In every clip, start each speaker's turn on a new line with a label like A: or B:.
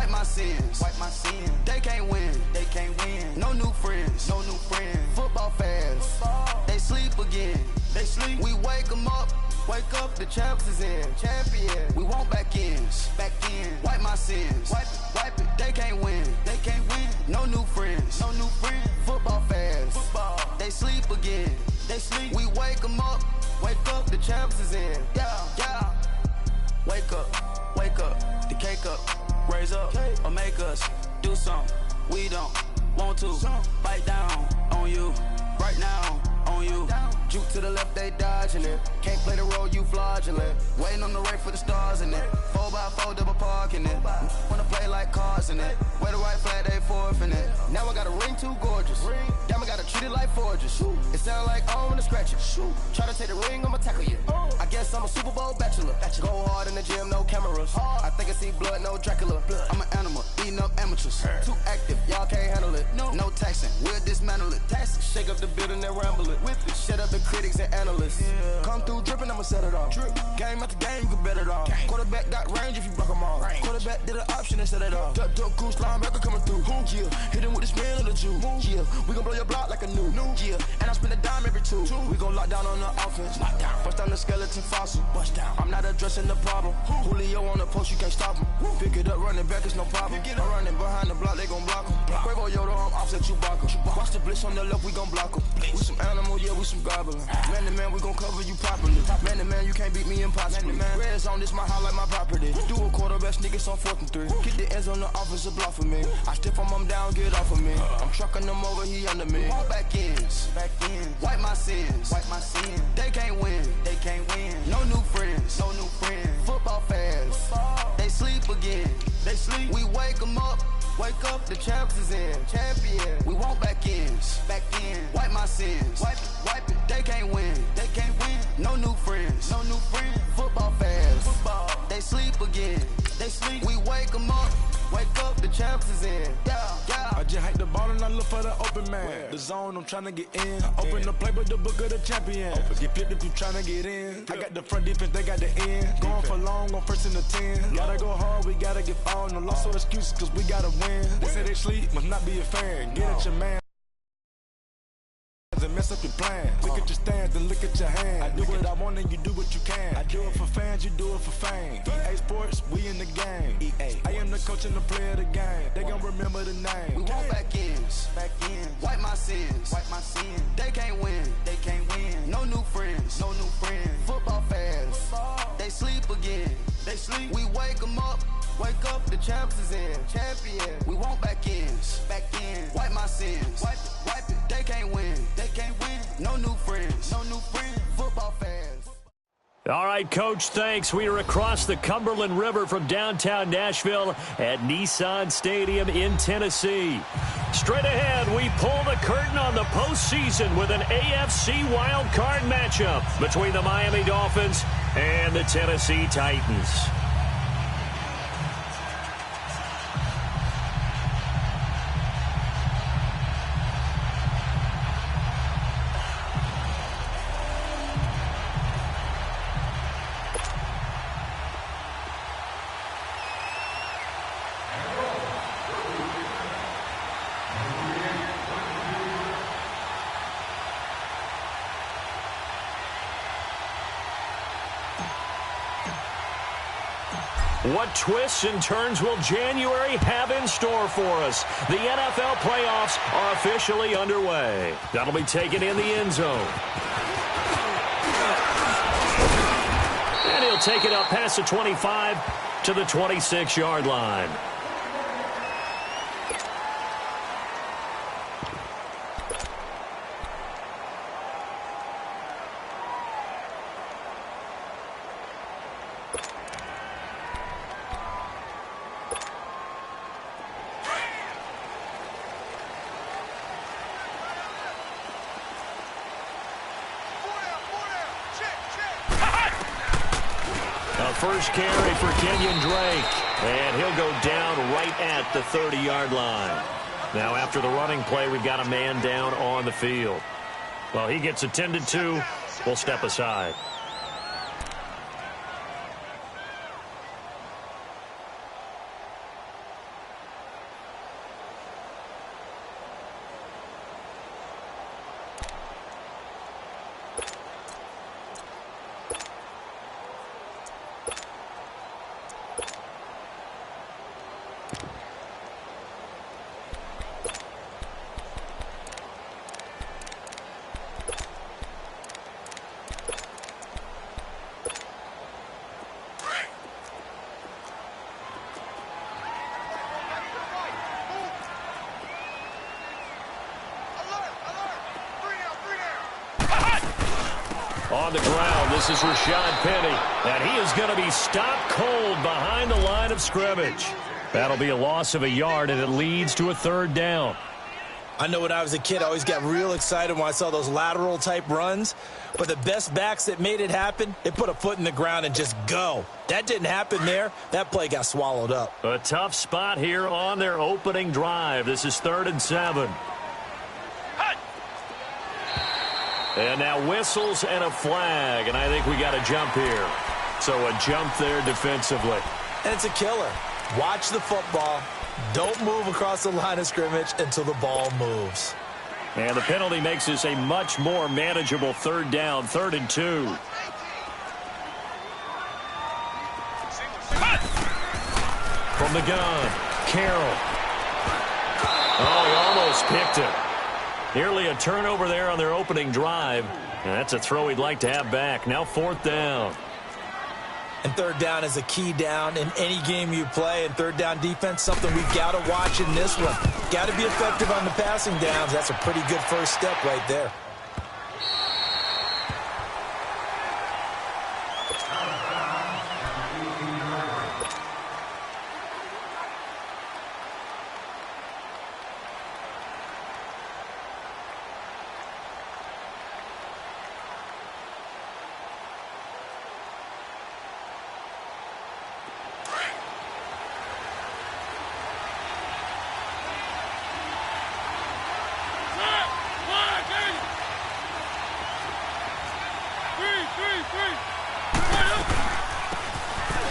A: Wipe my sins. Wipe my sins. They can't win. They can't win. No new friends. No new friends. Football fans. They sleep again. They sleep. We wake them up. Wake up, the champs is in. Champion. We want back ins. Back in. Wipe my sins. Wipe it. Wipe it. They can't win. They can't win. No new friends. No new friends. Football fans. Football. They sleep again. They sleep. We wake them up. Wake up, the champs is in. Yeah, yeah. Wake up. Wake up. The cake up. Raise up. Or make us do something we don't want to. Bite down on you. Right now on you. Juke to the left, they dodging it. Can't play the role, you fraudulent. Waiting on the right for the stars in it. 4x4 double parking it. Wanna play like cars in it. Wear the white flag, they forfeiting it. Now I got a ring too gorgeous. Damn, I gotta treat it like forges. It sound like I wanna scratch it. Try to take the ring, I'ma tackle you. I guess I'm a Super Bowl bachelor. Go hard in the gym, no cameras. I think I see blood, no Dracula. I'm an animal, eating up amateurs. Too active, y'all can't handle it. No taxing, we'll dismantle it. Shake up the building and ramble it. Whip it, shut up the critics and analysts. Come through dripping, I'ma set it off. Game after game, you can bet it off. Quarterback got range if you block them all. Quarterback did an option and set it off. Duck goose linebacker coming through. Yeah, hit him with the spin of the Jew. Yeah, we gon' blow your block like a new. Yeah, and I spend a dime every two. We gon' lock down on the offense. Bust down the skeleton fossil. Bust down. I'm not addressing the problem. Julio on the post, you can't stop him. Pick it up, running back, it's no problem. I'm running behind the block, they gon' block him. Quavo Yoda, I'm offset Chewbacca. Watch the blitz on the left, we gon' block him. We some animal, yeah, we some goblin. Man to man, we gon' cover you properly. Man to man, you can't beat me impossibly. Red zone, this my highlight, my property. Do a quarterback, niggas on 4th and 3. Get the ends on the offensive block for me. I stiff him down, get off of me. I'm trucking them over, he under me. All back ends. Wipe my sins. Wipe my sins. They can't win. They can't win. No new friends. No new friends. Football fans. They sleep again. They sleep. We wake them up. Wake up, the champs is in. Champion. We want back ins. Back in. Wipe my sins. Wipe it. Wipe it. They can't win. They can't win. No new friends. No new friends. Football fans. Football. They sleep again. They sleep. We wake them up. Wake up, the champs is in. Yeah, yeah.
B: I just hike the ball and I look for the open man. The zone, I'm trying to get in. Open the playbook, the book of the champion. Get flipped if you trying to get in. I got the front defense, they got the end. Going for long, on 1st and the 10. Gotta go hard, we gotta get all. No loss or excuses, cause we gotta win. They say they sleep, must not be a fan. Get at your man. And mess up your plans. Look at your stance and look at your hands. I do what I want and you do what you can. I do it for fans, you do it for fame. EA Sports, we in the game. I am the coach and the player of the game. They gon' remember the name.
A: We want back ins. Back in. Wipe my sins. Wipe my sins. They can't win. They can't win. No new friends. No new friends. Football fans. They sleep again. They sleep. We wake them up. Wake up, the champs is in. Champion. We want back ins. Back in. Wipe my sins. Wipe it. Wipe it. They can't win. They can't win. No new friends. No new friends. Football fans.
C: All right, Coach, thanks. We are across the Cumberland River from downtown Nashville at Nissan Stadium in Tennessee. Straight ahead, we pull the curtain on the postseason with an AFC wildcard matchup between the Miami Dolphins and the Tennessee Titans. What twists and turns will January have in store for us? The NFL playoffs are officially underway. That'll be taken in the end zone. And he'll take it up past the 25 to the 26-yard line. First carry for Kenyon Drake, and he'll go down right at the 30-yard line. Now, after the running play, we've got a man down on the field. Well, he gets attended to. We'll step aside. On the ground, this is Rashad Penny, and he is going to be stopped cold behind the line of scrimmage. That'll be a loss of a yard, and it leads to a third down.
D: I know when I was a kid, I always got real excited when I saw those lateral-type runs, but the best backs that made it happen, they put a foot in the ground and just go. That didn't happen there. That play got swallowed up.
C: A tough spot here on their opening drive. This is 3rd and 7. And now whistles and a flag, and I think we got a jump here. So a jump there defensively.
D: And it's a killer. Watch the football. Don't move across the line of scrimmage until the ball moves.
C: And the penalty makes this a much more manageable 3rd down, 3rd and 2. From the gun, Carroll. Oh, he almost picked it. Nearly a turnover there on their opening drive. And that's a throw he'd like to have back. Now 4th down.
D: And 3rd down is a key down in any game you play. And 3rd down defense, something we've got to watch in this one. Got to be effective on the passing downs. That's a pretty good first step right there.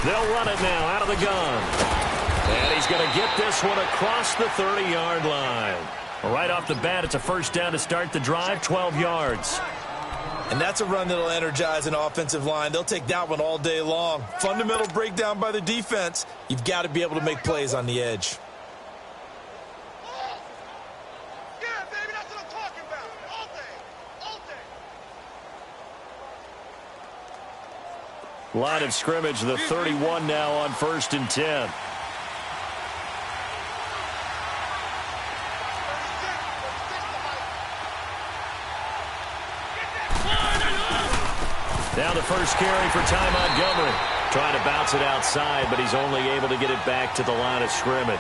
C: They'll run it now out of the gun. And he's going to get this one across the 30-yard line. Right off the bat, it's a first down to start the drive, 12 yards.
D: And that's a run that'll energize an offensive line. They'll take that one all day long. Fundamental breakdown by the defense. You've got to be able to make plays on the edge.
C: Line of scrimmage, the 31 now on 1st and 10. Now the first carry for Ty Montgomery. Trying to bounce it outside, but he's only able to get it back to the line of scrimmage.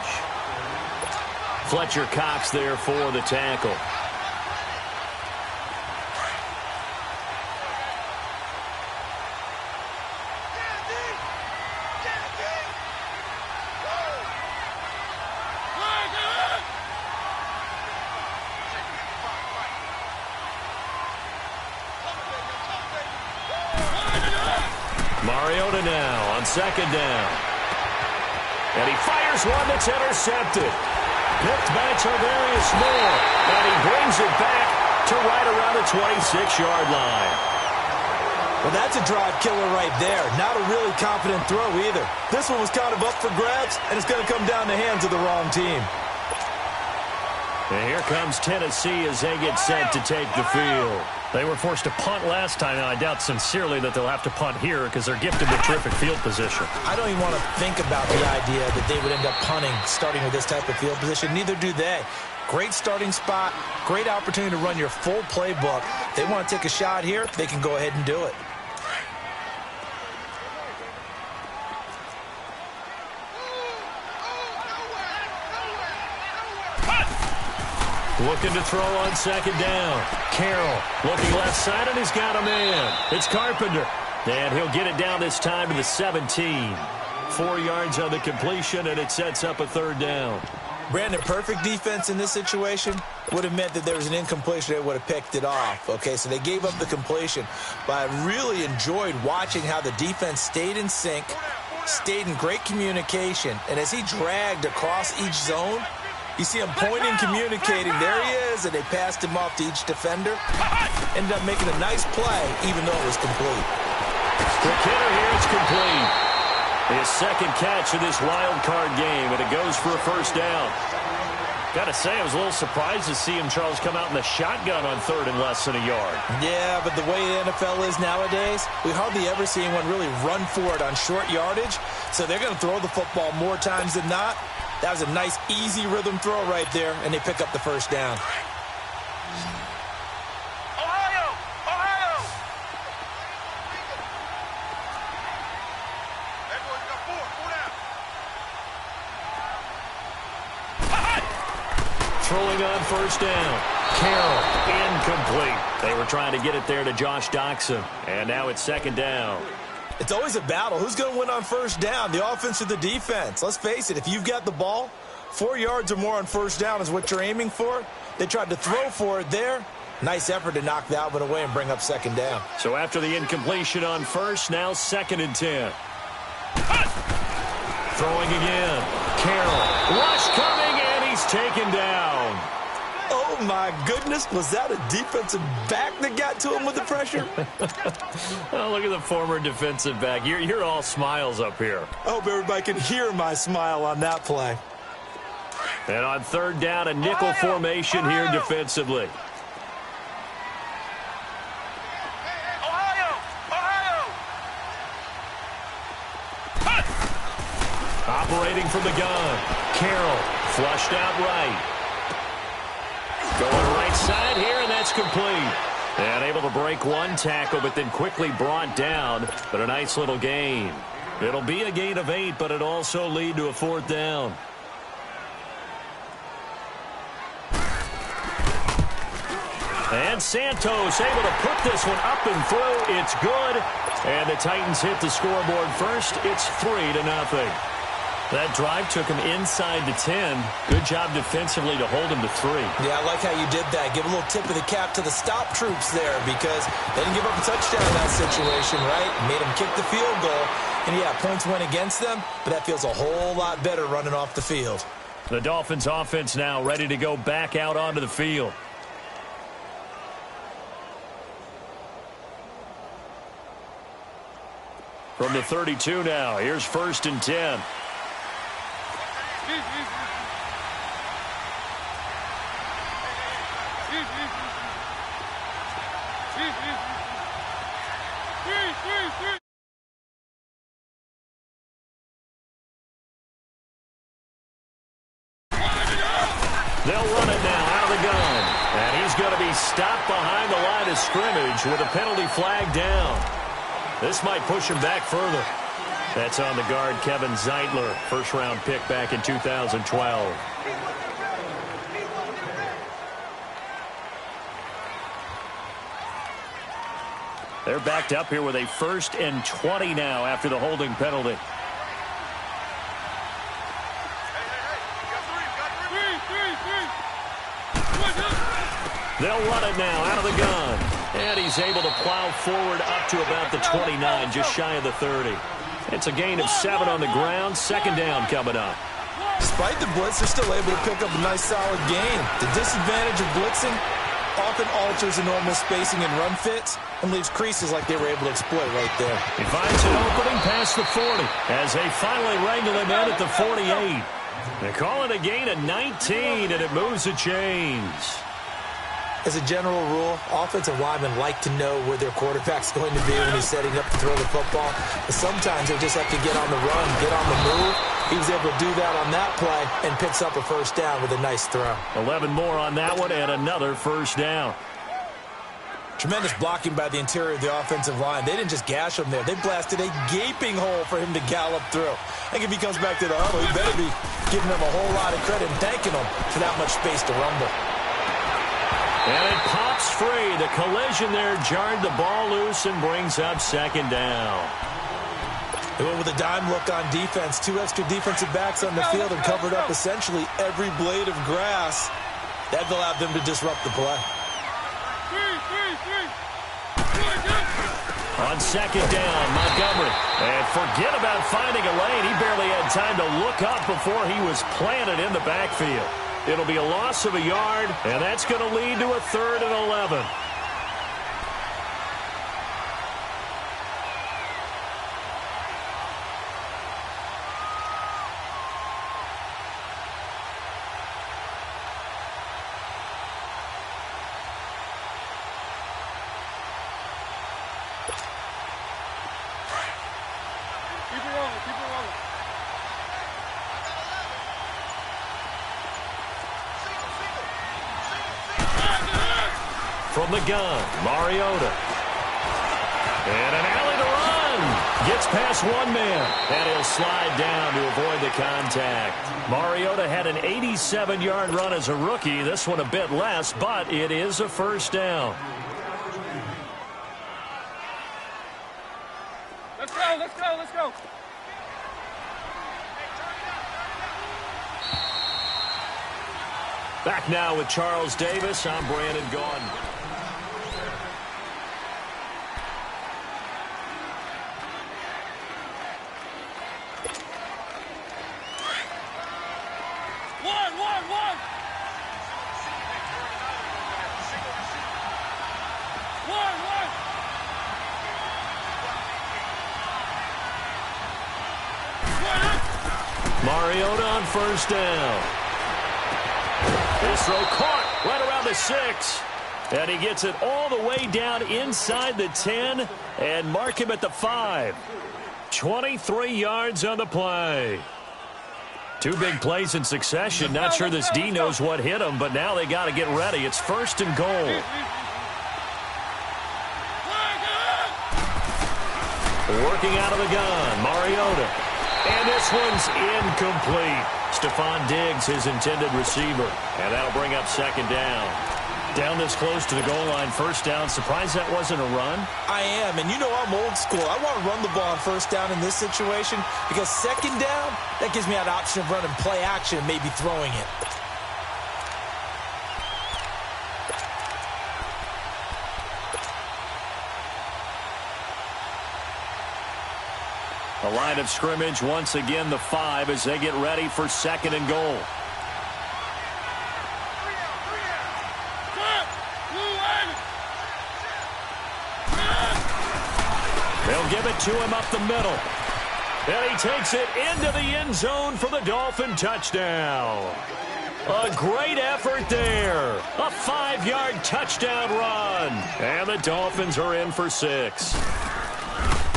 C: Fletcher Cox there for the tackle. Mariota now on 2nd down. And he fires one that's intercepted. Picked by Tarvarius Moore. And he brings it back to right around the 26-yard line.
D: Well, that's a drive killer right there. Not a really confident throw either. This one was kind of up for grabs, and it's going to come down the hands of the wrong team.
C: And here comes Tennessee as they get set to take the field. They were forced to punt last time, and I doubt sincerely that they'll have to punt here because they're gifted with terrific field position.
D: I don't even want to think about the idea that they would end up punting starting with this type of field position. Neither do they. Great starting spot, great opportunity to run your full playbook. If they want to take a shot here, they can go ahead and do it.
C: Looking to throw on 2nd down. Carroll looking left side, and he's got a man. It's Carpenter. And he'll get it down this time to the 17. 4 yards on the completion, and it sets up a 3rd down.
D: Brandon, perfect defense in this situation would have meant that there was an incompletion. They would have picked it off. Okay, so they gave up the completion. But I really enjoyed watching how the defense stayed in sync, stayed in great communication. And as he dragged across each zone, you see him pointing, communicating. There he is, and they passed him off to each defender. Ended up making a nice play, even though it was complete.
C: Quick hitter here, it's complete. His second catch of this wild card game, and it goes for a first down. Got to say, I was a little surprised to see him, Charles, come out in the shotgun on third and less than a yard. Yeah, but the way the NFL is nowadays, we hardly ever see anyone really run for it on short yardage. So they're going to throw the football more times than not. That was a nice, easy rhythm throw right there, and they pick up the first down. Throwing on first down. Carroll, incomplete. They were trying to get it there to Josh Doxson. And now it's second down. It's always a battle. Who's going to win on first down, the offense or the defense? Let's face it, if you've got the ball, 4 yards or more on first down is what you're aiming for. They tried to throw for it there. Nice effort to knock that one away and bring up second down. So after the incompletion on first, now second and 10. Throwing again. Carroll. Rush coming, and he's taken down. Oh, my goodness. Was that a defensive back that got to him with the pressure? Oh, look at the former defensive back. You're all smiles up here. I hope everybody can hear my smile on that play. And on third down, a nickel formation here defensively. Operating from the gun. Carroll flushed out right. Going right side here, and that's complete. And able to break one tackle, but then quickly brought down. But a nice little gain. It'll be a gain of 8, but it'll also lead to a fourth down. And Santos able to put this one up and through. It's good. And the Titans hit the scoreboard first. It's 3-0. That drive took him inside the 10. Good job defensively to hold him to 3. Yeah, I like how you did that. Give a little tip of the cap to the stop troops there because they didn't give up a touchdown in that situation, right? Made them kick the field goal. And, yeah, points went against them, but that feels a whole lot better running off the field. The Dolphins offense now ready to go back out onto the field. From the 32 now, here's first and 10. They'll run it now out of the gun. And he's going to be stopped behind the line of scrimmage with a penalty flag down. This might push him back further. That's on the guard, Kevin Zeitler, first-round pick back in 2012. They're backed up here with a 1st and 20 now after the holding penalty. They'll run it now out of the gun. And he's able to plow forward up to about the 29, just shy of the 30. It's a gain of 7 on the ground. Second down coming up. Despite the blitz, they're still able to pick up a nice solid gain. The disadvantage of blitzing often alters the normal spacing and run fits and leaves creases like they were able to exploit right there. He finds an opening past the 40 as they finally wrangle him in at the 48. They call it a gain of 19, and it moves the chains. As a general rule, offensive linemen like to know where their quarterback's going to be when he's setting up to throw the football. But sometimes they just have to get on the run, get on the move. He was able to do that on that play and picks up a first down with a nice throw. 11 more on that one and another first down. Tremendous blocking by the interior of the offensive line. They didn't just gash him there. They blasted a gaping hole for him to gallop through. I think if he comes back to the huddle, he better be giving them a whole lot of credit and thanking them for that much space to rumble. And it pops free. The collision there jarred the ball loose and brings up second down. They went with a dime look on defense. 2 extra defensive backs on the field and covered up essentially every blade of grass. That allowed them to disrupt the play. On second down, Montgomery. And forget about finding a lane. He barely had time to look up before he was planted in the backfield. It'll be a loss of a yard, and that's going to lead to a 3rd and 11. From the gun, Mariota. And an alley to run. Gets past one man. And he'll slide down to avoid the contact. Mariota had an 87-yard run as a rookie. This one a bit less, but it is a first down.
E: Let's go, let's go, let's go.
C: Back now with Charles Davis. I'm Brandon Gaudin. Mariota on first down. His throw caught right around the 6. And he gets it all the way down inside the 10 and mark him at the 5. 23 yards on the play. Two big plays in succession. Not sure this D knows what hit him, but now they got to get ready. It's first and goal. Working out of the gun, Mariota. And this one's incomplete. Stephon Diggs, his intended receiver. And that'll bring up second down. Down this close to the goal line, first down. Surprised that wasn't a run?
D: I am, and you know I'm old school. I want to run the ball on first down in this situation because second down, that gives me an option of running play action and maybe throwing it.
C: The line of scrimmage, once again, the 5 as they get ready for second and goal. They'll give it to him up the middle. And he takes it into the end zone for the Dolphin touchdown. A great effort there. A 5-yard touchdown run. And the Dolphins are in for 6.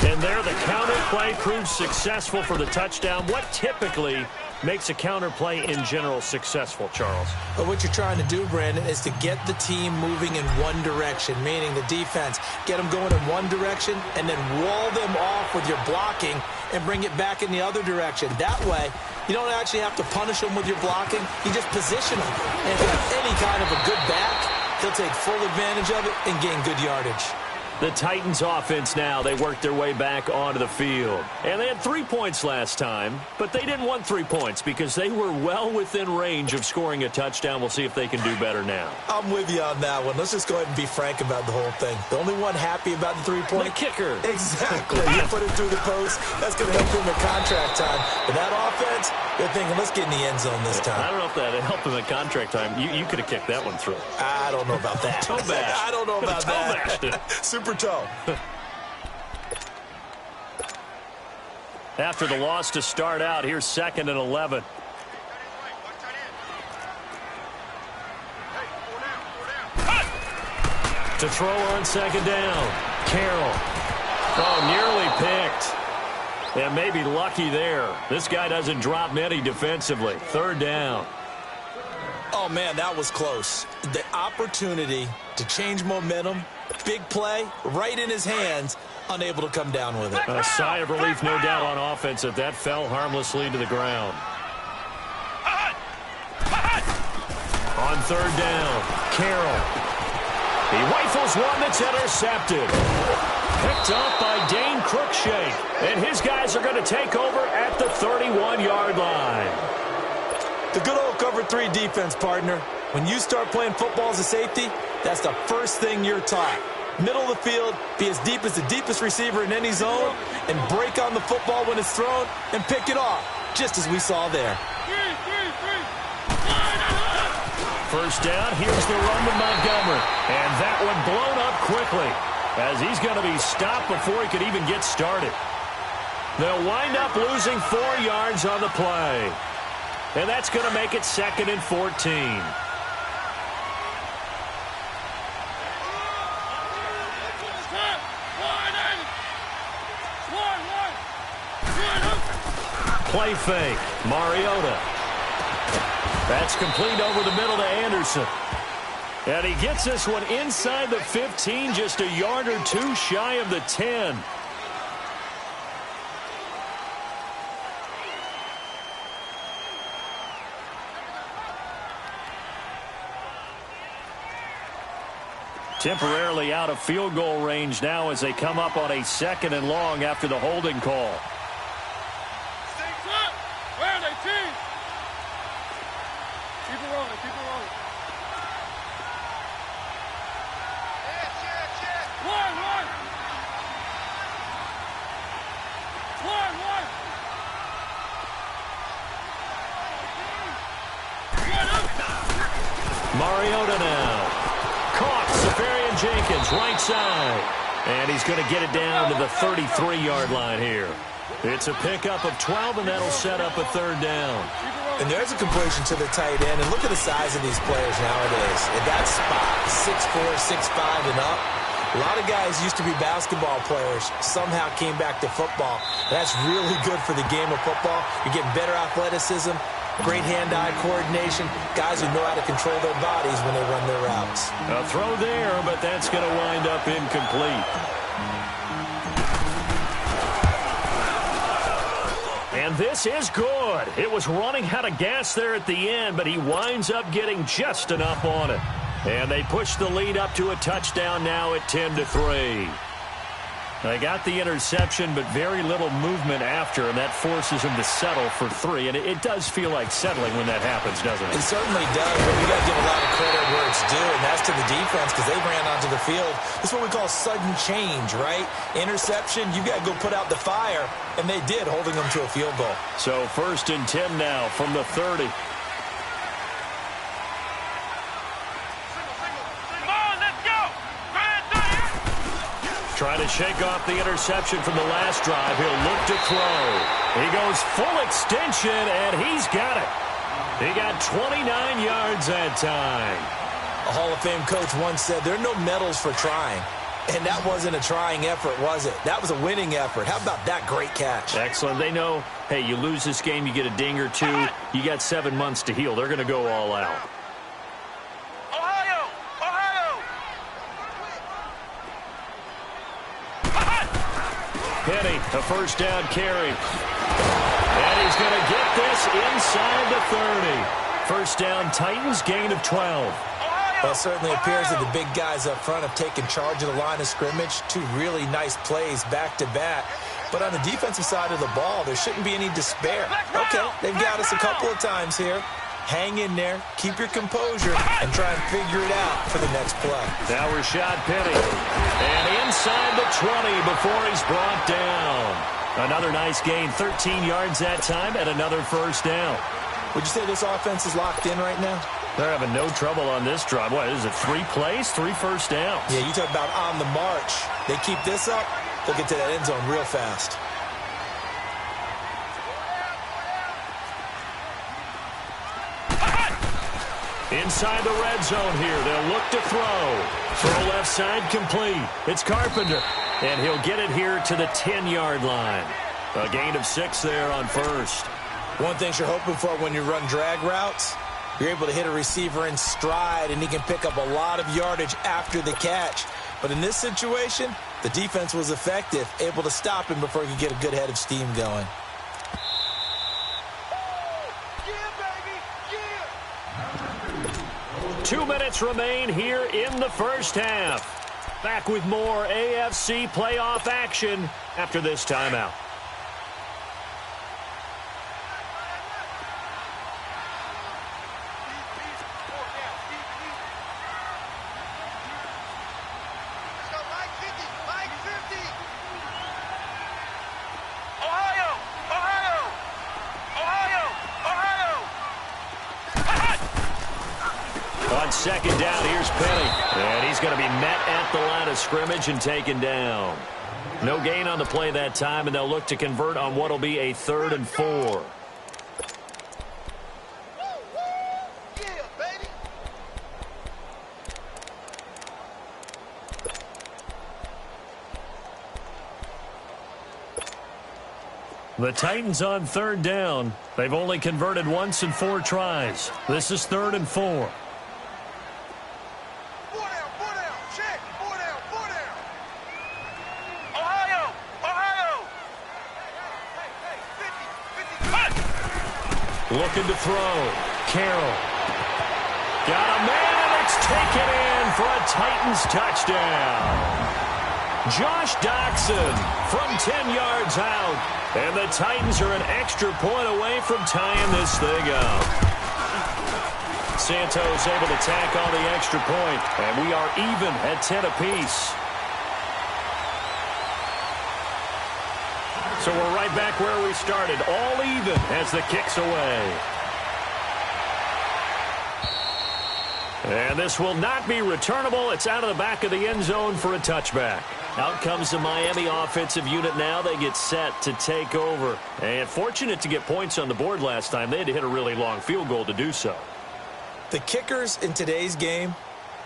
C: And there, the counter play proves successful for the touchdown. What typically makes a counter play in general successful, Charles?
D: But what you're trying to do, Brandon, is to get the team moving in one direction, meaning the defense. Get them going in one direction and then wall them off with your blocking and bring it back in the other direction. That way, you don't actually have to punish them with your blocking. You just position them. And if you have any kind of a good back, he'll take full advantage of it and gain good yardage.
C: The Titans offense now, they worked their way back onto the field. And they had 3 points last time, but they didn't want 3 points because they were well within range of scoring a touchdown. We'll see if they can do better now.
D: I'm with you on that one. Let's just go ahead and be frank about the whole thing. The only one happy about the 3-point?
C: The kicker.
D: Exactly. You put it through the post. That's going to help him at contract time. But that offense, they're thinking, let's get in the end zone this time.
C: I don't know if that helped him at contract time. You could have kicked that one through.
D: I don't know about that.
C: Toe bash.
D: I don't know about that.
C: Toe bashed.
D: Super toe.
C: After the loss to start out, here's 2nd and 11. To throw on second down. Carroll. Oh, nearly picked. And maybe lucky there. This guy doesn't drop many defensively. 3rd down.
D: Oh, man, that was close. The opportunity to change momentum, big play, right in his hands, unable to come down with it.
C: A sigh of relief, no doubt, on offense if that fell harmlessly to the ground. On 3rd down, Carroll. He rifles one that's intercepted. Picked up by Dane Cruikshank. And his guys are going to take over at the 31-yard line.
D: The good old cover 3 defense, partner. When you start playing football as a safety, that's the first thing you're taught. Middle of the field, be as deep as the deepest receiver in any zone, and break on the football when it's thrown and pick it off, just as we saw there.
C: First down, here's the run to Montgomery. And that one blown up quickly as he's going to be stopped before he could even get started. They'll wind up losing 4 yards on the play. And that's going to make it 2nd and 14. Play fake. Mariota. That's complete over the middle to Anderson. And he gets this one inside the 15, just a yard or two shy of the 10. Temporarily out of field goal range now as they come up on a 2nd and long after the holding call.
E: Where are they, team? Keep it rolling, keep it rolling. One.
C: Mariota now. Caught. Safarian Jenkins, right side. And he's going to get it down to the 33-yard line here. It's a pickup of 12, and that'll set up a 3rd down.
D: And there's a completion to the tight end. And look at the size of these players nowadays. At that spot, 6'4", 6'5", and up. A lot of guys used to be basketball players, somehow came back to football. That's really good for the game of football. You're getting better athleticism, great hand-eye coordination, guys who know how to control their bodies when they run their routes.
C: A throw there, but that's going to wind up incomplete. And this is good. It was running out of gas there at the end, but he winds up getting just enough on it. And they push the lead up to a touchdown now at 10-3. They got the interception, but very little movement after, and that forces him to settle for 3. And it does feel like settling when that happens, doesn't it?
D: It certainly does, but we got to give a lot of credit where it's due, and that's to the defense because they ran onto the field. This is what we call sudden change, right? Interception, you got to go put out the fire, and they did, holding them to a field goal.
C: So 1st and 10 now from the 30. Trying to shake off the interception from the last drive. He'll look to throw. He goes full extension, and he's got it. He got 29 yards that time.
D: A Hall of Fame coach once said, there are no medals for trying. And that wasn't a trying effort, was it? That was a winning effort. How about that great catch?
C: Excellent. They know, hey, you lose this game, you get a ding or two. You got 7 months to heal. They're going to go all out. Penny, a 1st down carry. And he's going to get this inside the 30. 1st down, Titans, gain of 12.
D: Well, it certainly appears that the big guys up front have taken charge of the line of scrimmage. 2 really nice plays back-to-back. But on the defensive side of the ball, there shouldn't be any despair. Okay, they've got us a couple of times here. Hang in there, keep your composure, and try and figure it out for the next play.
C: Now Rashad Penny. And inside the 20 before he's brought down. Another nice gain, 13 yards that time, and another 1st down.
D: Would you say this offense is locked in right now?
C: They're having no trouble on this drive. What, is it 3 plays, 3 1st downs?
D: Yeah, you talk about on the march. They keep this up, they'll get to that end zone real fast.
C: Inside the red zone here. They'll look to throw. Throw left side complete. It's Carpenter. And he'll get it here to the 10-yard line. A gain of 6 there on 1st.
D: One thing you're hoping for when you run drag routes, you're able to hit a receiver in stride, and he can pick up a lot of yardage after the catch. But in this situation, the defense was effective, able to stop him before he could get a good head of steam going.
C: 2 minutes remain here in the 1st half. Back with more AFC playoff action after this timeout. On 2nd down, here's Penny. And he's going to be met at the line of scrimmage and taken down. No gain on the play that time, and they'll look to convert on what will be a 3rd and 4. The Titans on 3rd down. They've only converted once in 4 tries. This is 3rd and 4. Looking to throw. Carroll. Got a man, and it's taken in for a Titans touchdown. Josh Doxson from 10 yards out. And the Titans are an extra point away from tying this thing up. Santos able to tack on the extra point, and we are even at 10 apiece. So we're right back where we started, all even as the kick's away. And this will not be returnable. It's out of the back of the end zone for a touchback. Out comes the Miami offensive unit now. They get set to take over. And fortunate to get points on the board last time. They had to hit a really long field goal to do so.
D: The kickers in today's game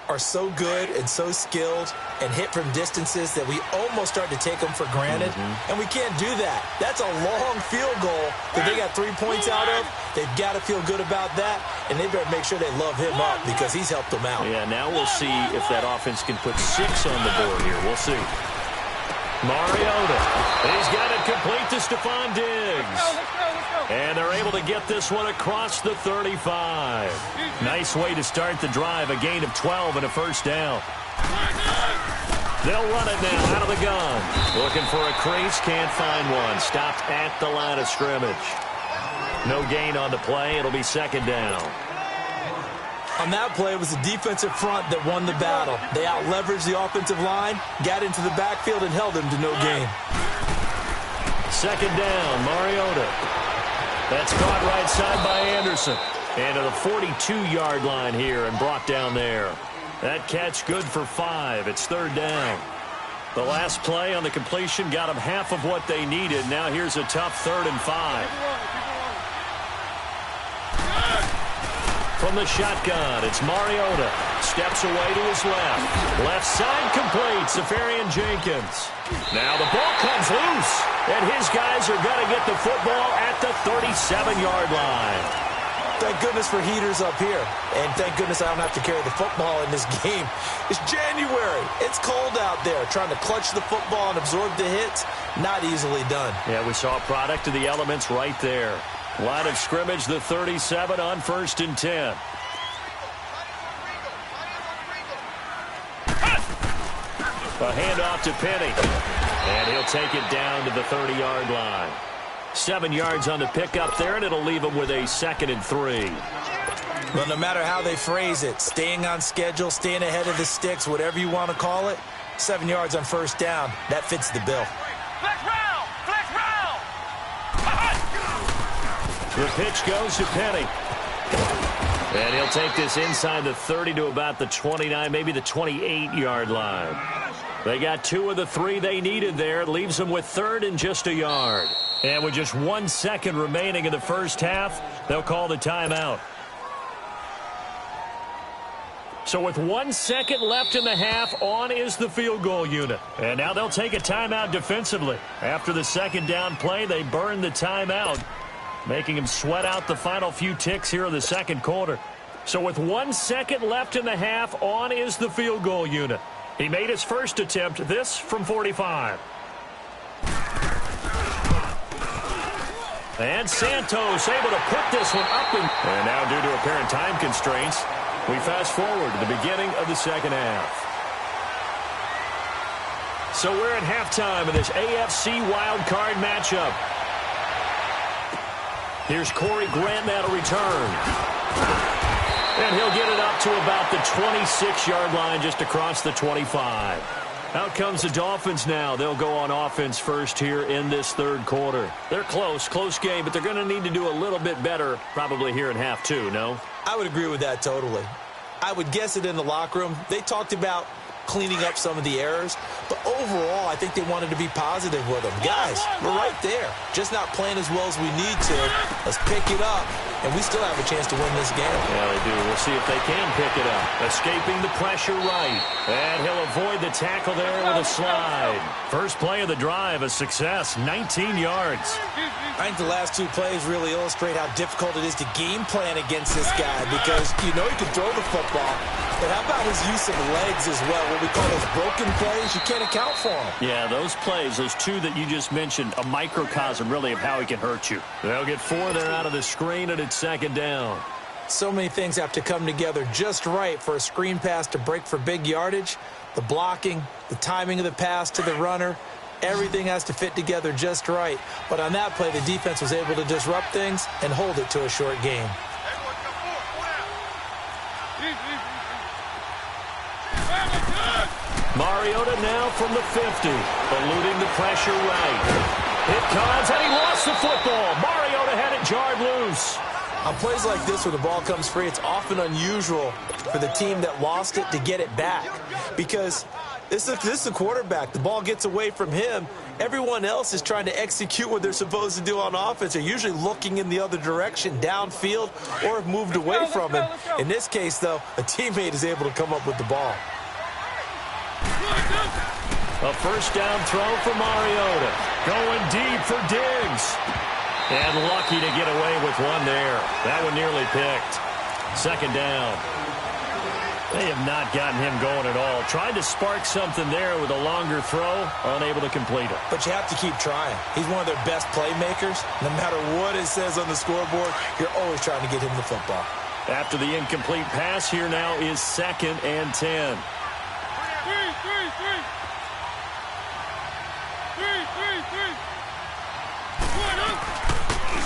D: are so good and so skilled and hit from distances that we almost start to take them for granted. And we can't do that. That's a long field goal that they got 3 points out of. They've got to feel good about that, and they better make sure they love him up because he's helped them out.
C: Yeah, now we'll see if that offense can put 6 on the board here. We'll see. Mariota. He's got it complete to Stephon Diggs. And they're able to get this one across the 35. Nice way to start the drive. A gain of 12 and a first down. They'll run it now out of the gun. Looking for a crease. Can't find one. Stopped at the line of scrimmage. No gain on the play. It'll be second down.
D: On that play, it was the defensive front that won the battle. They out-leveraged the offensive line, got into the backfield, and held them to no gain.
C: Second down, Mariota. That's caught right side by Anderson. And to the 42-yard line here and brought down there. That catch good for 5. It's third down. The last play on the completion got them half of what they needed. Now here's a tough 3rd and 5. From the shotgun, it's Mariota. Steps away to his left. Left side complete, Safarian Jenkins. Now the ball comes loose, and his guys are going to get the football at the 37-yard line.
D: Thank goodness for heaters up here, and thank goodness I don't have to carry the football in this game. It's January. It's cold out there. Trying to clutch the football and absorb the hits, not easily done.
C: Yeah, we saw a product of the elements right there. Line of scrimmage, the 37 on 1st and 10. A handoff to Penny. And he'll take it down to the 30-yard line. 7 yards on the pickup there, and it'll leave him with a 2nd and 3.
D: Well, no matter how they phrase it, staying on schedule, staying ahead of the sticks, whatever you want to call it, 7 yards on first down, that fits the bill.
E: Flex round! Flex round!
C: The pitch goes to Penny. And he'll take this inside the 30 to about the 29, maybe the 28-yard line. They got 2 of the 3 they needed there. It leaves them with 3rd and just a yard. And with just 1 second remaining in the first half, they'll call the timeout. So with 1 second left in the half, on is the field goal unit. And now they'll take a timeout defensively. After the second down play, they burn the timeout, making them sweat out the final few ticks here in the second quarter. So with 1 second left in the half, on is the field goal unit. He made his first attempt, this from 45. And Santos able to put this one up. And now due to apparent time constraints, we fast forward to the beginning of the second half. So we're at halftime in this AFC wildcard matchup. Here's Corey Grant now to return. And he'll get it up to about the 26-yard line, just across the 25. Out comes the Dolphins now. They'll go on offense first here in this third quarter. They're close game, but they're going to need to do a little bit better probably here in half two, no?
D: I would agree with that totally. I would guess it in the locker room. They talked about cleaning up some of the errors, but overall, I think they wanted to be positive with them. Guys, we're right there. Just not playing as well as we need to. Let's pick it up, and we still have a chance to win this game.
C: Yeah, they do. We'll see if they can pick it up. Escaping the pressure right. And he'll avoid the tackle there with a slide. First play of the drive, a success, 19 yards.
D: I think the last 2 plays really illustrate how difficult it is to game plan against this guy because you know he can throw the football, but how about his use of legs as well? What we call those broken plays, you can't account for them.
C: Yeah, those plays, those 2 that you just mentioned, a microcosm really of how he can hurt you. They'll get 4 there out of the screen, and it's second down.
D: So many things have to come together just right for a screen pass to break for big yardage. The blocking, the timing of the pass to the runner, everything has to fit together just right. But on that play, the defense was able to disrupt things and hold it to a short gain.
C: Mariota now from the 50, eluding the pressure right. It comes, and he lost the football. Mariota had it jarred loose.
D: On plays like this where the ball comes free, it's often unusual for the team that lost it to get it back. Because this is a quarterback. The ball gets away from him. Everyone else is trying to execute what they're supposed to do on offense. They're usually looking in the other direction, downfield, or have moved away from him. In this case, though, a teammate is able to come up with the ball.
C: A first down throw for Mariota. Going deep for Diggs. And lucky to get away with one there. That one nearly picked. Second down. They have not gotten him going at all. Tried to spark something there with a longer throw. Unable to complete it.
D: But you have to keep trying. He's one of their best playmakers. No matter what it says on the scoreboard, you're always trying to get him the football.
C: After the incomplete pass, here now is 2nd and 10.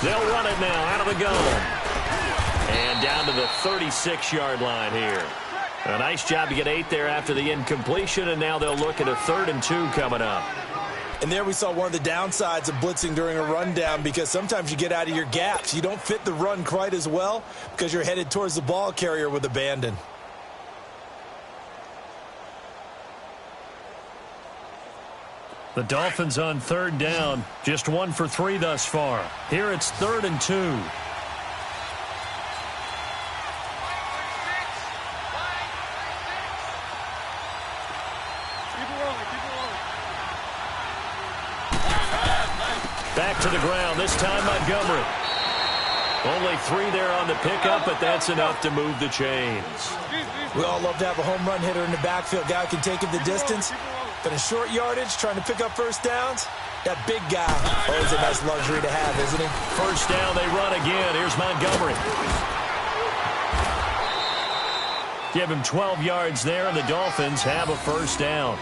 C: They'll run it now out of the gun. And down to the 36-yard line here. A nice job to get 8 there after the incompletion, and now they'll look at a 3rd and 2 coming up.
D: And there we saw one of the downsides of blitzing during a rundown, because sometimes you get out of your gaps. You don't fit the run quite as well because you're headed towards the ball carrier with abandon.
C: The Dolphins on 3rd down. Just 1 for 3 thus far. Here it's 3rd and 2. Back to the ground, this time Montgomery. Only 3 there on the pickup, but that's enough to move the chains.
D: We all love to have a home run hitter in the backfield. Guy who can take it the distance. But in short yardage, trying to pick up first downs, that big guy, always a nice luxury to have, isn't he?
C: First down, they run again. Here's Montgomery. Give him 12 yards there, and the Dolphins have a first down.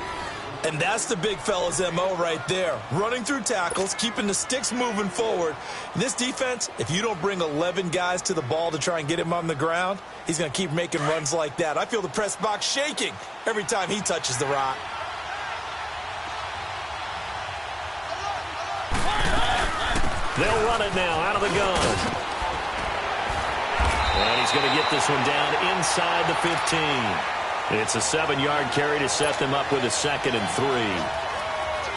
D: And that's the big fella's MO right there. Running through tackles, keeping the sticks moving forward. In this defense, if you don't bring 11 guys to the ball to try and get him on the ground, he's going to keep making runs like that. I feel the press box shaking every time he touches the rock.
C: They'll run it now out of the gun. And he's going to get this one down inside the 15. It's a 7-yard carry to set them up with a 2nd and 3.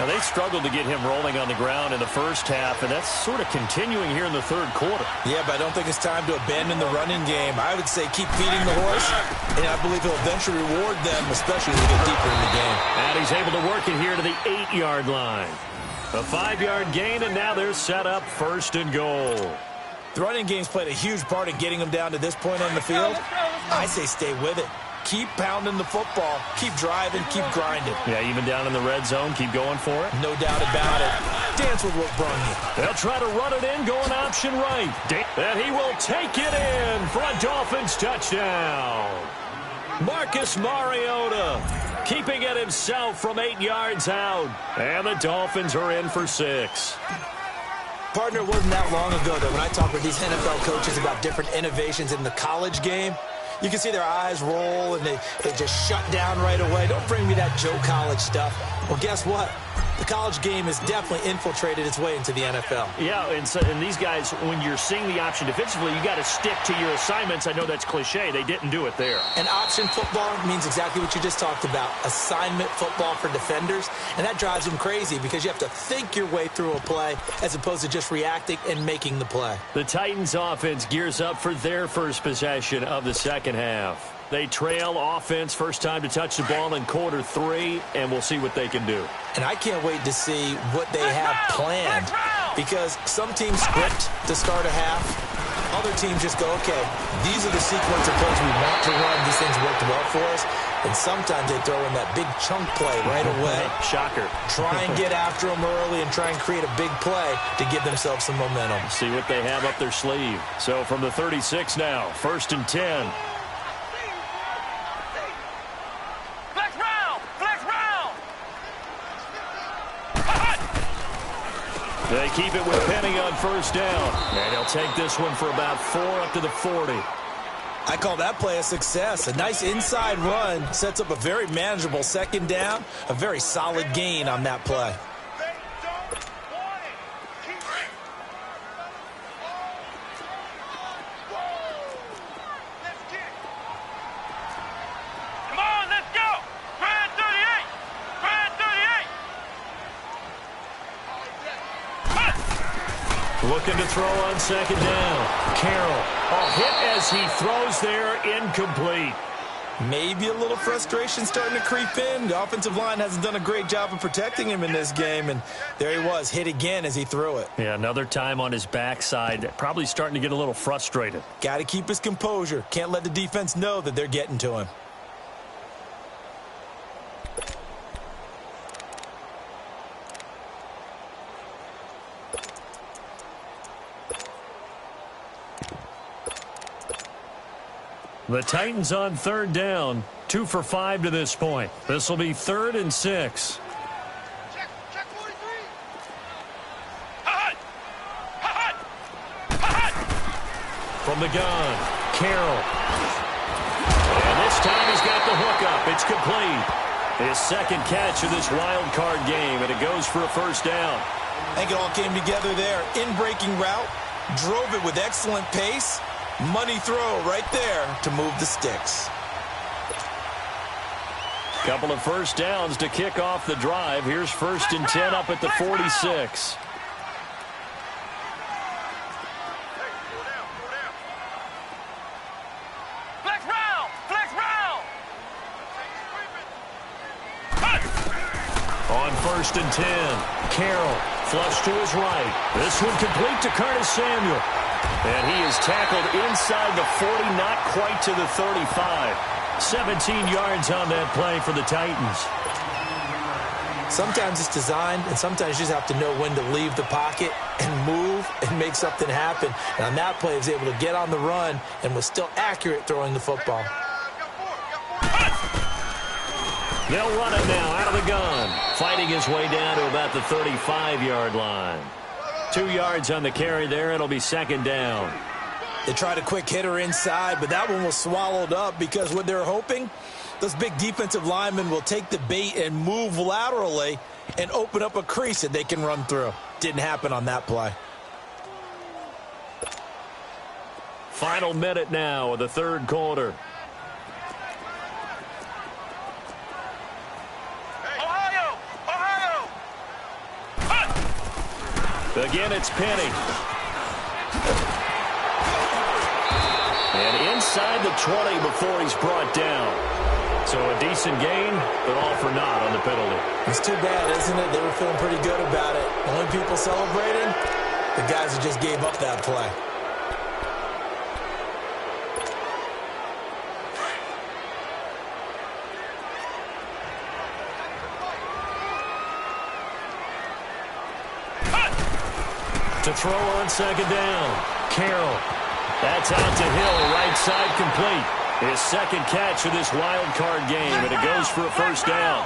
C: Now, they struggled to get him rolling on the ground in the first half, and that's sort of continuing here in the 3rd quarter.
D: Yeah, but I don't think it's time to abandon the running game. I would say keep feeding the horse, and I believe he'll eventually reward them, especially as we get deeper in the game.
C: And he's able to work it here to the 8-yard line. A 5-yard gain, and now they're set up 1st and goal.
D: The running game's played a huge part in getting them down to this point on the field. I say stay with it. Keep pounding the football. Keep driving. Keep grinding.
C: Yeah, even down in the red zone, keep going for it.
D: No doubt about it. Dance with what brung you.
C: They'll try to run it in, going option right. And he will take it in for a Dolphins touchdown. Marcus Mariota keeping it himself from 8 yards out. And the Dolphins are in for 6.
D: Partner, it wasn't that long ago that when I talk with these NFL coaches about different innovations in the college game, you can see their eyes roll and they just shut down right away. Don't bring me that Joe College stuff. Well, guess what? The college game has definitely infiltrated its way into the NFL.
C: Yeah, and these guys, when you're seeing the option defensively, you got to stick to your assignments. I know that's cliche. They didn't do it there.
D: And option football means exactly what you just talked about, assignment football for defenders. And that drives them crazy because you have to think your way through a play as opposed to just reacting and making the play.
C: The Titans offense gears up for their first possession of the second half. They trail offense, first time to touch the ball in quarter 3, and we'll see what they can do.
D: And I can't wait to see what they have planned, because some teams script to start a half, Other teams just go, okay, these are the sequence of plays we want to run. These things worked well for us. And sometimes they throw in that big chunk play right away.
C: Shocker.
D: Try and get after them early and try and create a big play to give themselves some momentum.
C: See what they have up their sleeve. So from the 36 now, 1st and 10.
E: Flex round! Flex round!
C: They keep it with Penny on 1st down. And he'll take this one for about 4 up to the 40.
D: I call that play a success. A nice inside run sets up a very manageable 2nd down. A very solid gain on that play.
E: Come on, let's go! Brand 38! Brand 38!
C: Looking to throw on 2nd down. Carroll. A hit as he throws there, incomplete.
D: Maybe a little frustration starting to creep in. The offensive line hasn't done a great job of protecting him in this game, and there he was, hit again as he threw it.
C: Yeah, another time on his backside, probably starting to get a little frustrated.
D: Got to keep his composure. Can't let the defense know that they're getting to him.
C: The Titans on 3rd down, 2 for 5 to this point. This will be 3rd and 6.
E: Check 43! Hot! Hot! Hot!
C: From the gun, Carroll. And this time he's got the hook up. It's complete. His 2nd catch of this wild card game, and it goes for a 1st down.
D: I think it all came together there. In-breaking route, drove it with excellent pace. Money throw right there to move the sticks.
C: Couple of 1st downs to kick off the drive. Here's 1st and 10 up at the 46.
E: Flex round! Flex round!
C: On 1st and 10, Carroll flush to his right. This one complete to Curtis Samuel. And he is tackled inside the 40, not quite to the 35. 17 yards on that play for the Titans.
D: Sometimes it's designed, and sometimes you just have to know when to leave the pocket and move and make something happen. And on that play, he was able to get on the run and was still accurate throwing the football.
C: They'll run it now out of the gun. Fighting his way down to about the 35-yard line. 2 yards on the carry there. It'll be 2nd down.
D: They tried a quick hitter inside, but that one was swallowed up because what they're hoping, those big defensive linemen will take the bait and move laterally and open up a crease that they can run through. Didn't happen on that play.
C: Final minute now of the 3rd quarter.
E: Ohio! Ohio!
C: Again, it's Penny. And inside the 20 before he's brought down. So a decent gain, but all for naught on the penalty.
D: It's too bad, isn't it? They were feeling pretty good about it. The only people celebrating, the guys who just gave up that play.
C: To throw on 2nd down, Carroll. That's out to Hill, right side complete. His 2nd catch of this wild card game, and it goes for a 1st down.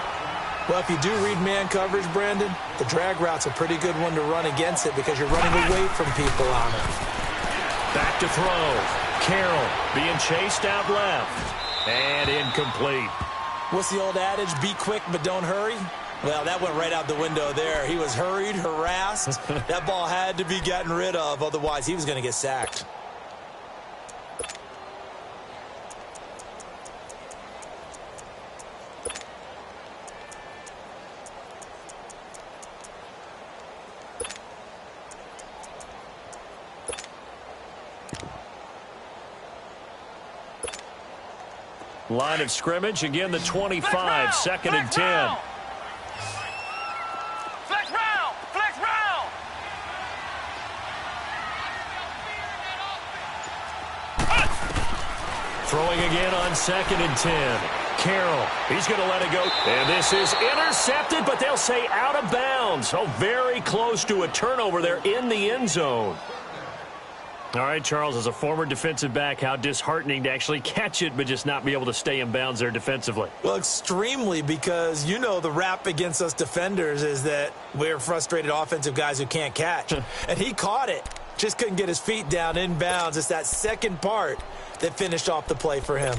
D: Well, if you do read man coverage, Brandon, the drag route's a pretty good one to run against it because you're running away from people on it.
C: Back to throw. Carroll being chased out left. And incomplete.
D: What's the old adage? Be quick, but don't hurry. Well, that went right out the window there. He was hurried, harassed. That ball had to be gotten rid of, otherwise he was going to get sacked.
C: Line of scrimmage, again the 25, 2nd and 10.
E: Flex round! Flex round!
C: Throwing again on 2nd and 10. Carroll, he's going to let it go. And this is intercepted, but they'll say out of bounds. Oh, very close to a turnover there in the end zone. All right, Charles, as a former defensive back, how disheartening to actually catch it but just not be able to stay in bounds there defensively.
D: Well, extremely, because you know the rap against us defenders is that we're frustrated offensive guys who can't catch. And he caught it, just couldn't get his feet down in bounds. It's that second part that finished off the play for him.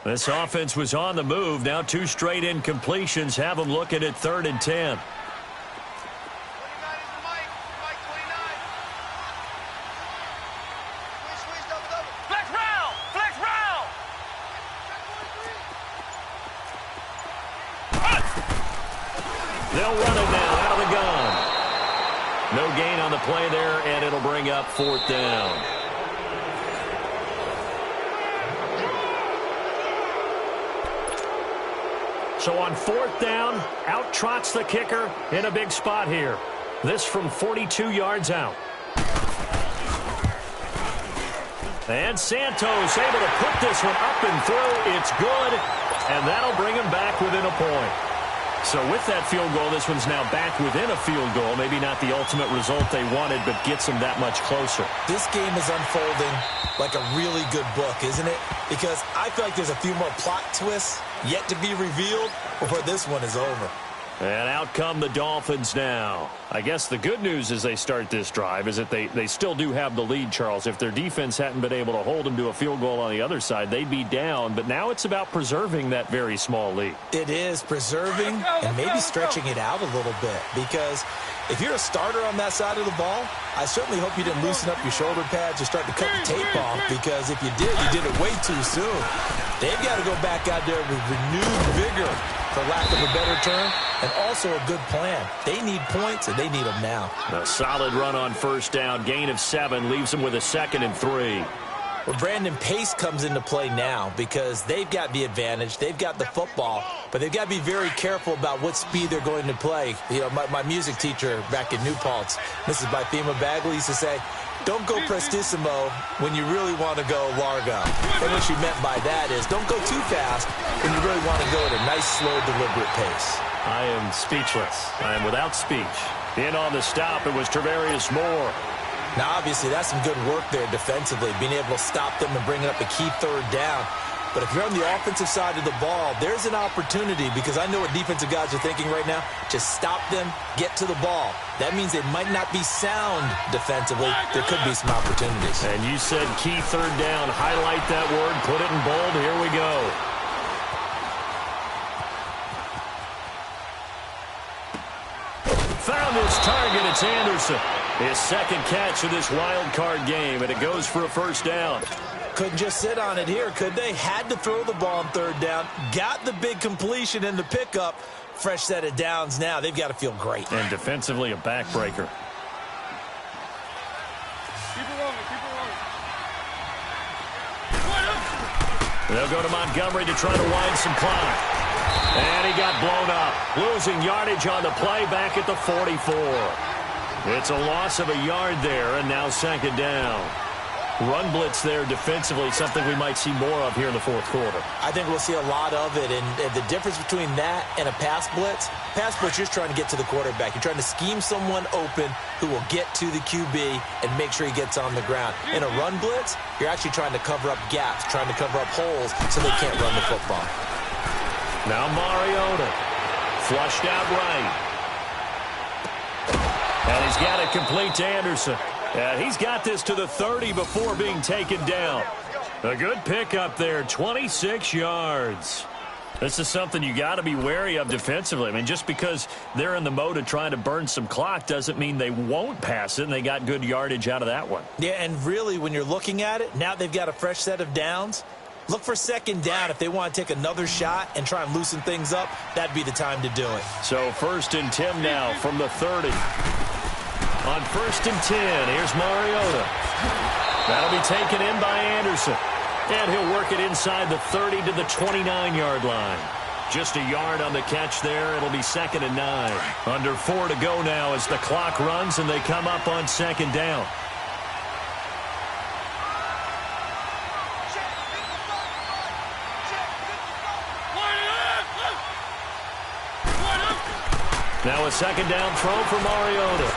C: This offense was on the move. Now 2 straight incompletions have them looking at 3rd and 10. They'll run it now out of the gun. No gain on the play there, and it'll bring up 4th down. So on 4th down, out trots the kicker in a big spot here. This from 42 yards out. And Santos able to put this one up and through. It's good, and that'll bring him back within a point. So with that field goal, this one's now back within a field goal. Maybe not the ultimate result they wanted, but gets them that much closer.
D: This game is unfolding like a really good book, isn't it? Because I feel like there's a few more plot twists yet to be revealed before this one is over.
C: And out come the Dolphins now. I guess the good news as they start this drive is that they still do have the lead, Charles. If their defense hadn't been able to hold them to a field goal on the other side, they'd be down. But now it's about preserving that very small lead.
D: It is preserving and maybe stretching it out a little bit. Because if you're a starter on that side of the ball, I certainly hope you didn't loosen up your shoulder pads or start to cut the tape off. Because if you did it way too soon. They've got to go back out there with renewed vigor, for lack of a better term, and also a good plan. They need points, and they need them now.
C: A solid run on 1st down. Gain of 7 leaves them with a 2nd and 3.
D: Well, Brandon, pace comes into play now because they've got the advantage. They've got the football, but they've got to be very careful about what speed they're going to play. You know, my music teacher back in New Paltz, Mrs. Bythema Bagley, used to say, don't go prestissimo when you really want to go largo. And what she meant by that is don't go too fast when you really want to go at a nice, slow, deliberate pace.
C: I am speechless. I am without speech. In on the stop, it was Travarius Moore.
D: Now, obviously, that's some good work there defensively, being able to stop them and bring up a key 3rd down. But if you're on the offensive side of the ball, there's an opportunity because I know what defensive guys are thinking right now. Just stop them, get to the ball. That means they might not be sound defensively. There could be some opportunities.
C: And you said key 3rd down. Highlight that word. Put it in bold. Here we go. Found his target. It's Anderson. His 2nd catch of this wild card game, and it goes for a 1st down.
D: Couldn't just sit on it here, could they? Had to throw the ball on 3rd down. Got the big completion in the pickup. Fresh set of downs now. They've got to feel great.
C: And defensively, a backbreaker.
E: Keep it rolling, keep it rolling.
C: They'll go to Montgomery to try to wind some clock. And he got blown up. Losing yardage on the play back at the 44. It's a loss of a yard there, and now 2nd down. Run blitz there defensively, something we might see more of here in the 4th quarter.
D: I think we'll see a lot of it, and the difference between that and a pass blitz, you're just trying to get to the quarterback. You're trying to scheme someone open who will get to the QB and make sure he gets on the ground. In a run blitz, you're actually trying to cover up gaps, trying to cover up holes so they can't run the football.
C: Now Mariota, flushed out right. And he's got it complete to Anderson. And he's got this to the 30 before being taken down. A good pickup there, 26 yards. This is something you got to be wary of defensively. I mean, just because they're in the mode of trying to burn some clock doesn't mean they won't pass it, and they got good yardage out of that one.
D: Yeah, and really, when you're looking at it, now they've got a fresh set of downs. Look for 2nd down. If they want to take another shot and try and loosen things up, that'd be the time to do it.
C: So 1st and 10 now from the 30. On 1st and 10, here's Mariota. That'll be taken in by Anderson. And he'll work it inside the 30 to the 29-yard line. Just a yard on the catch there. It'll be 2nd and 9. Under 4 to go now as the clock runs and they come up on 2nd down. Now a second down throw for Mariota.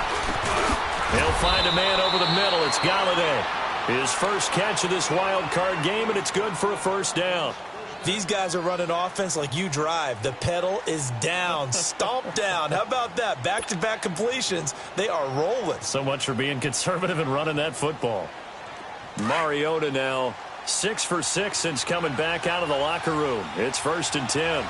C: He'll find a man over the middle. It's Galladay. His first catch of this wild card game, and it's good for a first down.
D: These guys are running offense like you drive. The pedal is down, stomp down. How about that? Back-to-back completions. They are rolling.
C: So much for being conservative and running that football. Mariota now 6 for 6 since coming back out of the locker room. It's 1st and 10.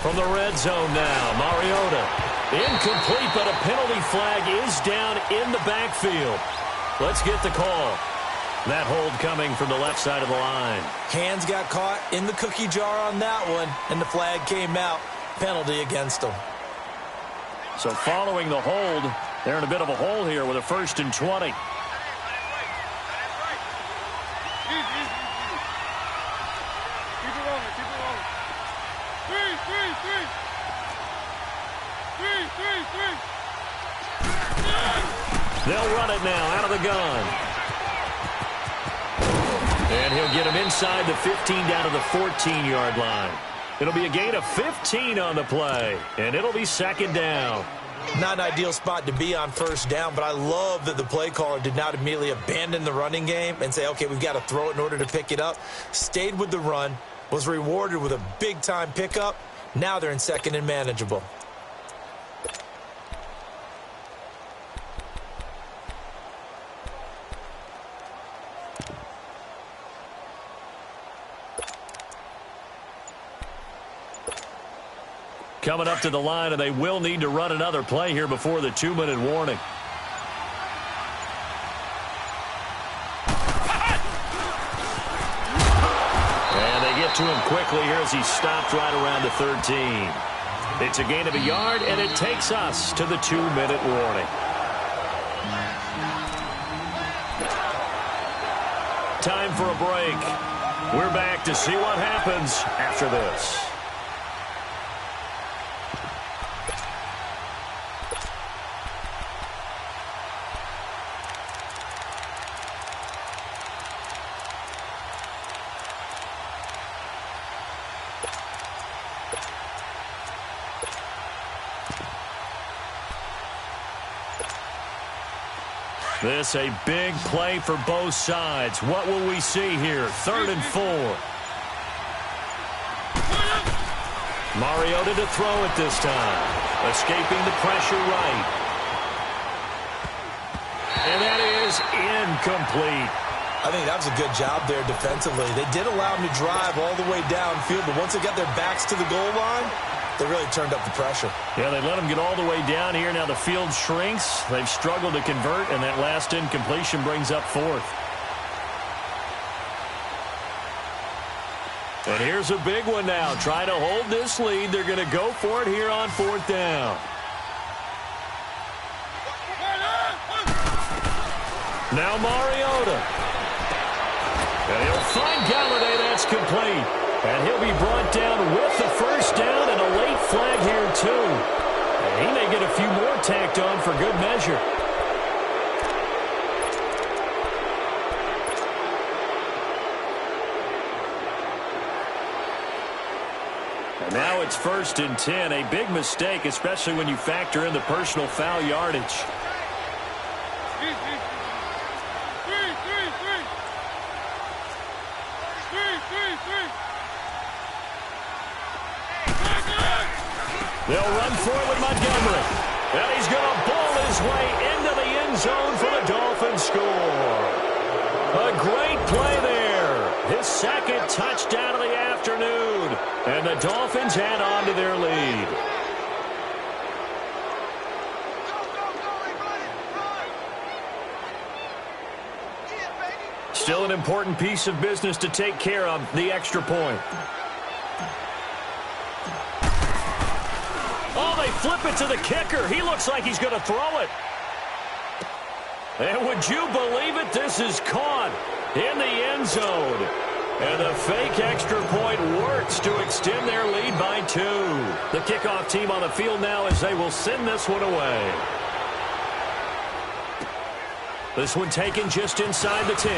C: From the red zone now, Mariota. Incomplete, but a penalty flag is down in the backfield. Let's get the call. That hold coming from the left side of the line.
D: Hands got caught in the cookie jar on that one, and the flag came out. Penalty against them.
C: So following the hold, they're in a bit of a hole here with a 1st and 20. They'll run it now out of the gun. And he'll get him inside the 15 down to the 14-yard line. It'll be a gain of 15 on the play, and it'll be 2nd down.
D: Not an ideal spot to be on 1st down, but I love that the play caller did not immediately abandon the running game and say, okay, we've got to throw it in order to pick it up. Stayed with the run, was rewarded with a big-time pickup. Now they're in 2nd and manageable.
C: Coming up to the line, and they will need to run another play here before the 2-minute warning. And they get to him quickly here as he stopped right around the 13. It's a gain of a yard, and it takes us to the 2-minute warning. Time for a break. We're back to see what happens after this. This a big play for both sides. What will we see here? 3rd and 4. Mariota to throw it this time. Escaping the pressure right. And that is incomplete.
D: I think that was a good job there defensively. They did allow him to drive all the way downfield, but once they got their backs to the goal line, they really turned up the pressure.
C: Yeah, they let them get all the way down here. Now the field shrinks. They've struggled to convert, and that last incompletion brings up 4th. And here's a big one now. Trying to hold this lead. They're going to go for it here on 4th down. Now Mariota. And he'll find Galladay. That's complete. And he'll be brought down with the 1st down and a late flag here, too. And he may get a few more tacked on for good measure. And now it's 1st and 10. A big mistake, especially when you factor in the personal foul yardage. They'll run for it with Montgomery. And he's going to ball his way into the end zone for the Dolphins score. A great play there. His 2nd touchdown of the afternoon. And the Dolphins add on to their lead. Still an important piece of business to take care of, the extra point. They flip it to the kicker. He looks like he's going to throw it. And would you believe it? This is caught in the end zone. And the fake extra point works to extend their lead by 2. The kickoff team on the field now as they will send this one away. This one taken just inside the 10.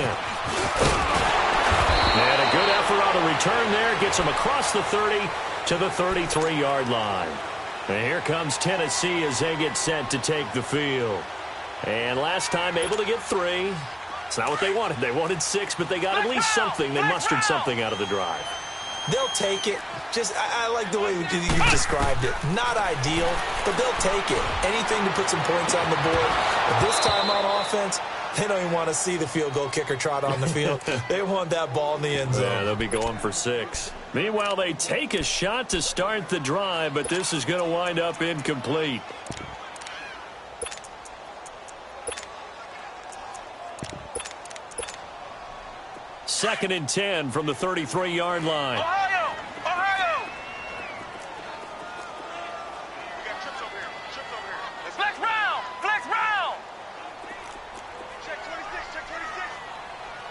C: And a good effort on the return there. Gets them across the 30 to the 33-yard line. And here comes Tennessee as they get set to take the field. And last time able to get 3. It's not what they wanted. They wanted 6, but they got at least something. They mustered something out of the drive.
D: They'll take it. I like the way you described it. Not ideal, but they'll take it. Anything to put some points on the board. But this time on offense, they don't even want to see the field goal kicker trot on the field. They want that ball in the end zone.
C: Yeah, they'll be going for 6. Meanwhile, they take a shot to start the drive, but this is going to wind up incomplete. Second and 10 from the 33-yard line.
E: Ohio! Ohio! We got trips over here. Trips over here. Let's flex round! Flex round! Check 26, check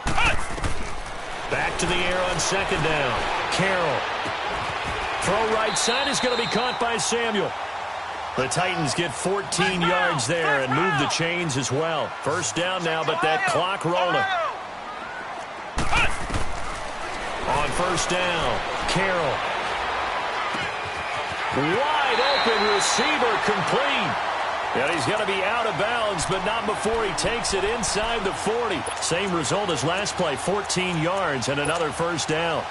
E: 26.
C: Back to the air on second down. Carroll. Throw right side is going to be caught by Samuel. The Titans get 14 yards there and move the chains as well. First down now, but that clock rolling. On first down, Carroll. Wide open receiver complete. And he's going to be out of bounds, but not before he takes it inside the 40. Same result as last play, 14 yards and another first down.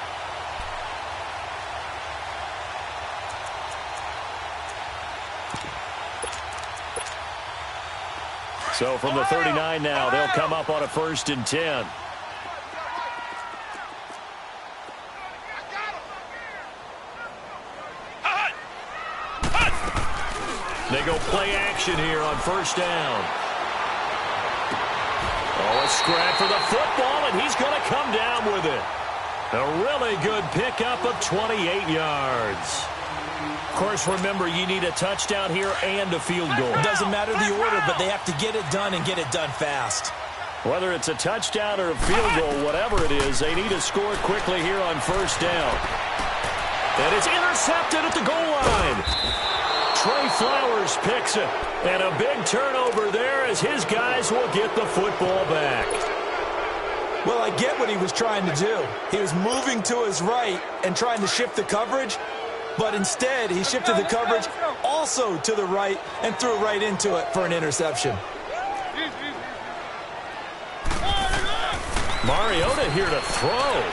C: So from the 39 now, they'll come up on a 1st and 10. They go play action here on first down. Oh, a scrap for the football, and he's going to come down with it. A really good pickup of 28 yards. Of course, remember, you need a touchdown here and a field goal.
D: Doesn't matter the order, but they have to get it done and get it done fast.
C: Whether it's a touchdown or a field goal, whatever it is, they need to score quickly here on first down. And it's intercepted at the goal line. Trey Flowers picks it. And a big turnover there as his guys will get the football back.
D: Well, I get what he was trying to do. He was moving to his right and trying to shift the coverage, but instead he shifted the coverage also to the right and threw right into it for an interception.
C: Mariota here to throw.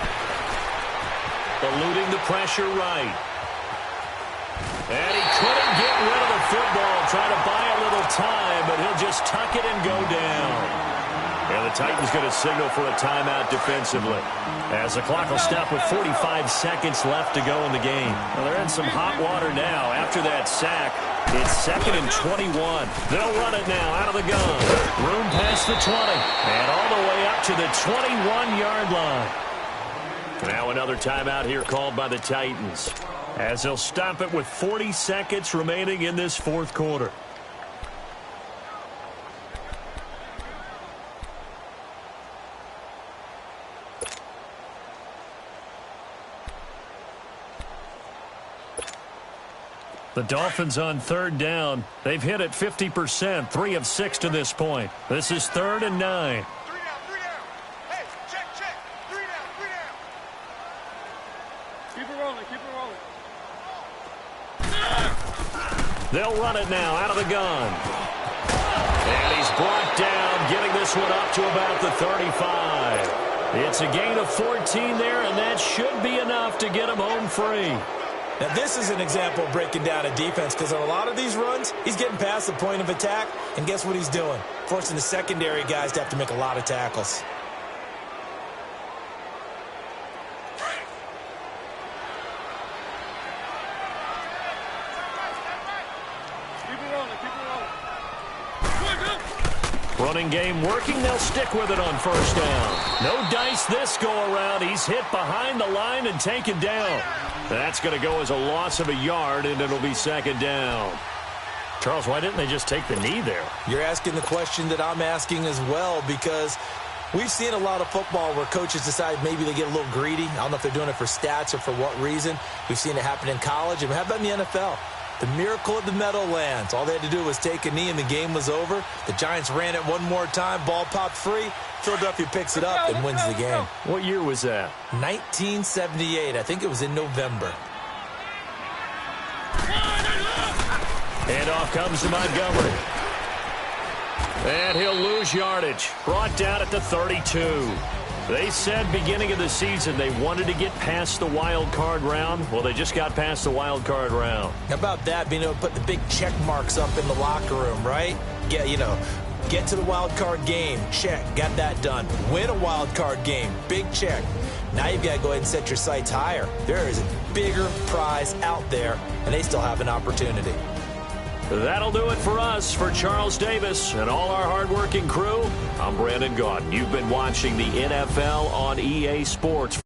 C: Eluding the pressure right. And he couldn't get rid of the football, trying to buy a little time, but he'll just tuck it and go down. And the Titans going to signal for a timeout defensively, as the clock will stop with 45 seconds left to go in the game. Well, they're in some hot water now. After that sack, it's 2nd and 21. They'll run it now out of the gun. Room past the 20, and all the way up to the 21-yard line. Now another timeout here called by the Titans, as they'll stop it with 40 seconds remaining in this fourth quarter. The Dolphins on third down. They've hit it 50%, 3 of 6 to this point. This is 3rd and 9.
E: 3 down, 3 down. Hey, check, check. 3 down, 3 down. Keep it rolling, keep it rolling.
C: They'll run it now out of the gun. And he's brought down, getting this one up to about the 35. It's a gain of 14 there, and that should be enough to get him home free.
D: Now, this is an example of breaking down a defense, because on a lot of these runs, he's getting past the point of attack, and guess what he's doing? Forcing the secondary guys to have to make a lot of tackles.
C: Running game working. They'll stick with it on first down. No dice this go-around. He's hit behind the line and taken down. That's going to go as a loss of a yard, and it'll be 2nd down. Charles, why didn't they just take the knee there?
D: You're asking the question that I'm asking as well, because We've seen a lot of football where coaches decide maybe they get a little greedy. I don't know if they're doing it for stats or for what reason. We've seen it happen in college. And how about in the NFL? The miracle of the Meadowlands. All they had to do was take a knee and the game was over. The Giants ran it one more time. Ball popped free. Philadelphia picks it up and wins the game.
C: What year was that?
D: 1978. I think it was in November.
C: Handoff comes to Montgomery. And he'll lose yardage. Brought down at the 32. They said beginning of the season they wanted to get past the wild card round. Well, they just got past the wild card round.
D: How about that, being able to put the big check marks up in the locker room, right? Get to the wild card game. Check. Got that done. Win a wild card game. Big check. Now you've got to go ahead and set your sights higher. There is a bigger prize out there, and they still have an opportunity.
C: That'll do it for us. For Charles Davis and all our hardworking crew, I'm Brandon Gaudin. You've been watching the NFL on EA Sports.